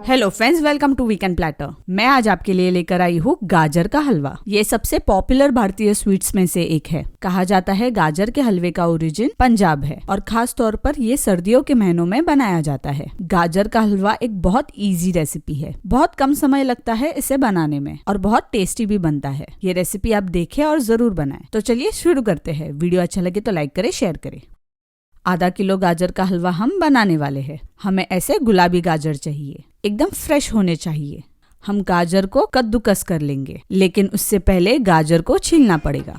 Hello friends, welcome to weekend platter. मैं आज आपके लिए लेकर आई हूँ गाजर का हलवा। ये सबसे पॉपुलर भारतीय स्वीट्स में से एक है। कहा जाता है गाजर के हलवे का ओरिजिन पंजाब है और खास तौर पर ये सर्दियों के महीनों में बनाया जाता है। गाजर का हलवा एक बहुत इजी रेसिपी है। बहुत कम समय लगता है इसे बनाने में और बहुत टेस्टी भी बनता है। ये रेसिपी आप देखें और जरूर बनाएं। तो चलिए शुरू करते हैं। वीडियो अच्छा लगे तो लाइक करें, शेयर करें। आधा किलो गाजर का हलवा हम बनाने वाले हैं। हमें ऐसे गुलाबी गाजर चाहिए, एकदम फ्रेश होने चाहिए। हम गाजर को कद्दूकस कर लेंगे, लेकिन उससे पहले गाजर को छीलना पड़ेगा।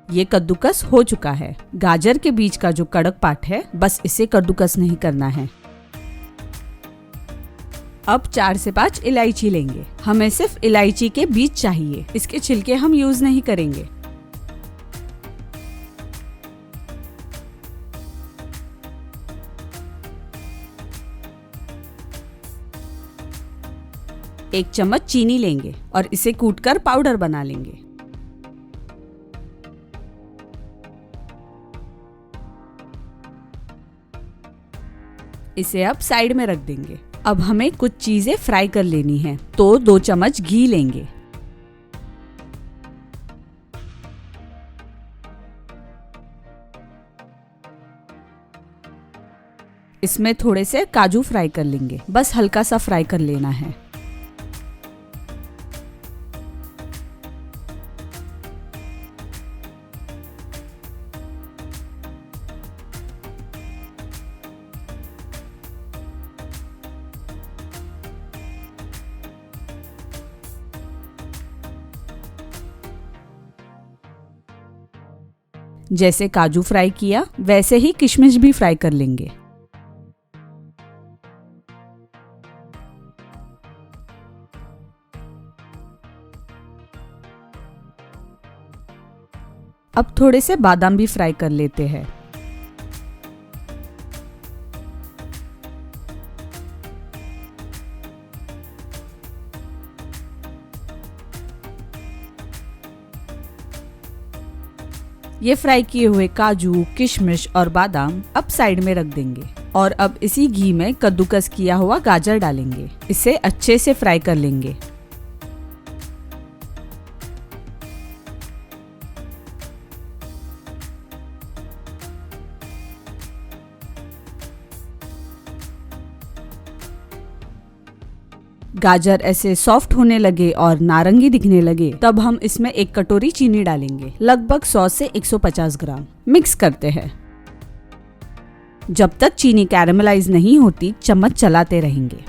ये कद्दूकस हो चुका है। गाजर के बीच का जो कड़क पार्ट है, बस इसे कद्दूकस नहीं करना है। अब 4 से 5 इलायची लेंगे। हमें सिर्फ इलायची के बीज चाहिए, इसके छिलके हम यूज नहीं करेंगे। एक चम्मच चीनी लेंगे और इसे कूटकर पाउडर बना लेंगे। इसे अब साइड में रख देंगे। अब हमें कुछ चीजें फ्राई कर लेनी है, तो 2 चम्मच घी लेंगे। इसमें थोड़े से काजू फ्राई कर लेंगे, बस हल्का सा फ्राई कर लेना है। जैसे काजू फ्राई किया, वैसे ही किशमिश भी फ्राई कर लेंगे। अब थोड़े से बादाम भी फ्राई कर लेते हैं। ये फ्राई किए हुए काजू, किशमिश और बादाम अब साइड में रख देंगे और अब इसी घी में कद्दूकस किया हुआ गाजर डालेंगे। इसे अच्छे से फ्राई कर लेंगे। गाजर ऐसे सॉफ्ट होने लगे और नारंगी दिखने लगे, तब हम इसमें 1 कटोरी चीनी डालेंगे, लगभग 100 से 150 ग्राम। मिक्स करते हैं। जब तक चीनी कैरेमलाइज नहीं होती, चम्मच चलाते रहेंगे।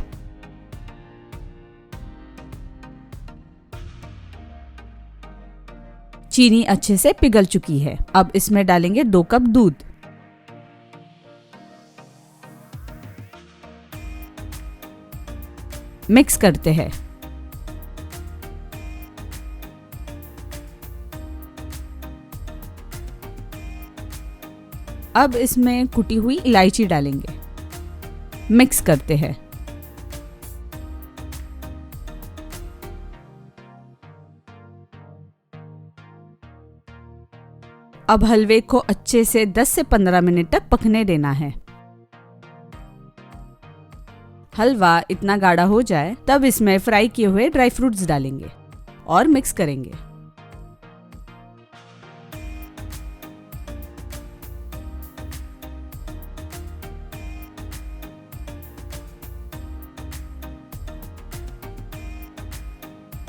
चीनी अच्छे से पिघल चुकी है। अब इसमें डालेंगे 2 कप दूध। मिक्स करते हैं। अब इसमें कुटी हुई इलायची डालेंगे। मिक्स करते हैं। अब हलवे को अच्छे से 10 से 15 मिनट तक पकने देना है। हलवा इतना गाढ़ा हो जाए, तब इसमें फ्राई किए हुए ड्राई फ्रूट्स डालेंगे और मिक्स करेंगे।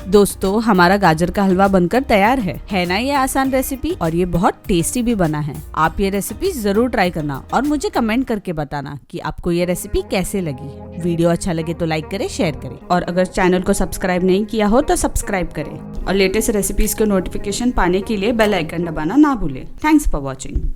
दोस्तों, हमारा गाजर का हलवा बनकर तैयार है ना ये आसान रेसिपी, और ये बहुत टेस्टी भी बना है। आप ये रेसिपी जरूर ट्राई करना और मुझे कमेंट करके बताना कि आपको ये रेसिपी कैसे लगी। वीडियो अच्छा लगे तो लाइक करें, शेयर करें, और अगर चैनल को सब्सक्राइब नहीं किया हो तो सब्सक्राइब करें और लेटेस्ट रेसिपीज के नोटिफिकेशन पाने के लिए बेल आइकन दबाना ना भूलें। Thanks for watching.